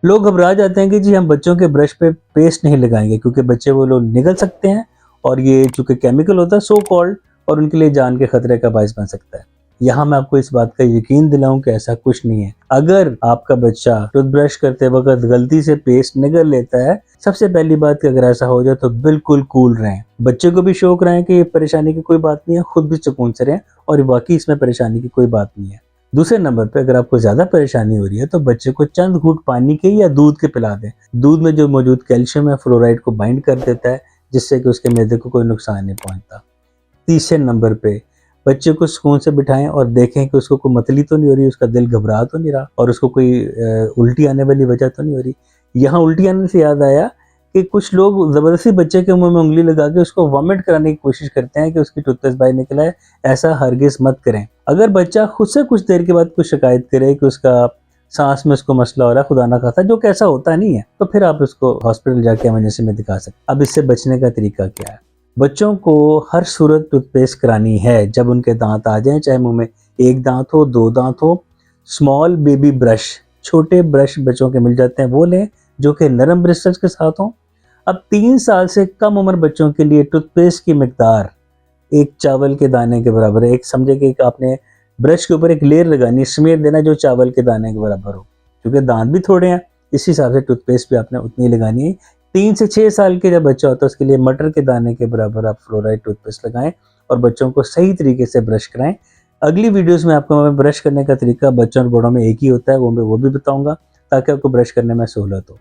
लोग घबरा जाते हैं कि जी हम बच्चों के ब्रश पे पेस्ट नहीं लगाएंगे क्योंकि बच्चे वो लोग निगल सकते हैं और ये चूंकि केमिकल होता है सो कॉल्ड और उनके लिए जान के खतरे का बायस बन सकता है। यहाँ मैं आपको इस बात का यकीन दिलाऊं कि ऐसा कुछ नहीं है। अगर आपका बच्चा टूथब्रश करते वक्त गलती से पेस्ट निगल लेता है, सबसे पहली बात कि अगर ऐसा हो जाए तो बिल्कुल कूल रहें, बच्चे को भी शौक रहें कि ये परेशानी की कोई बात नहीं है, खुद भी सुकून से रहें और बाकी इसमें परेशानी की कोई बात नहीं है। दूसरे नंबर पे अगर आपको ज़्यादा परेशानी हो रही है तो बच्चे को चंद घूंट पानी के या दूध के पिला दें। दूध में जो मौजूद कैल्शियम है फ्लोराइड को बाइंड कर देता है, जिससे कि उसके मैदे को कोई नुकसान नहीं पहुंचता। तीसरे नंबर पे बच्चे को सुकून से बिठाएं और देखें कि उसको कोई मतली तो नहीं हो रही, उसका दिल घबरा तो नहीं रहा और उसको कोई उल्टी आने वाली वजह तो नहीं हो रही। यहाँ उल्टी आने से याद आया कि कुछ लोग ज़बरदस्ती बच्चे के मुंह में उंगली लगा के उसको वॉमिट कराने की कोशिश करते हैं कि उसकी टूथपेस्ट बाहर निकल आए। ऐसा हरगिज मत करें। अगर बच्चा खुद से कुछ देर के बाद कुछ शिकायत करे कि उसका सांस में उसको मसला हो रहा है, खुदा ना खास्ता, जो कैसा होता नहीं है, तो फिर आप उसको हॉस्पिटल जाके इमरजेंसी में दिखा सकते। अब इससे बचने का तरीका क्या है? बच्चों को हर सूरत टूथपेस्ट करानी है जब उनके दांत आ जाएं, चाहे मुंह में एक दांत हो, दो दांत हो। स्मॉल बेबी ब्रश, छोटे ब्रश बच्चों के मिल जाते हैं, वो लें जो कि नरम ब्रिस्टल्स के साथ हों। अब 3 साल से कम उम्र बच्चों के लिए टूथपेस्ट की मिकदार एक चावल के दाने के बराबर है। एक समझे कि एक आपने ब्रश के ऊपर एक लेयर लगानी, स्मेर देना जो चावल के दाने के बराबर हो। क्योंकि दांत भी थोड़े हैं, इस हिसाब से टूथपेस्ट भी आपने उतनी लगानी है। 3 से 6 साल के जब बच्चा होता है उसके लिए मटर के दाने के बराबर आप फ्लोराइड टूथपेस्ट लगाएं और बच्चों को सही तरीके से ब्रश कराएं। अगली वीडियोस में आपको मैं ब्रश करने का तरीका बच्चों और बड़ों में एक ही होता है, वो भी बताऊंगा ताकि आपको ब्रश करने में सहूलत हो।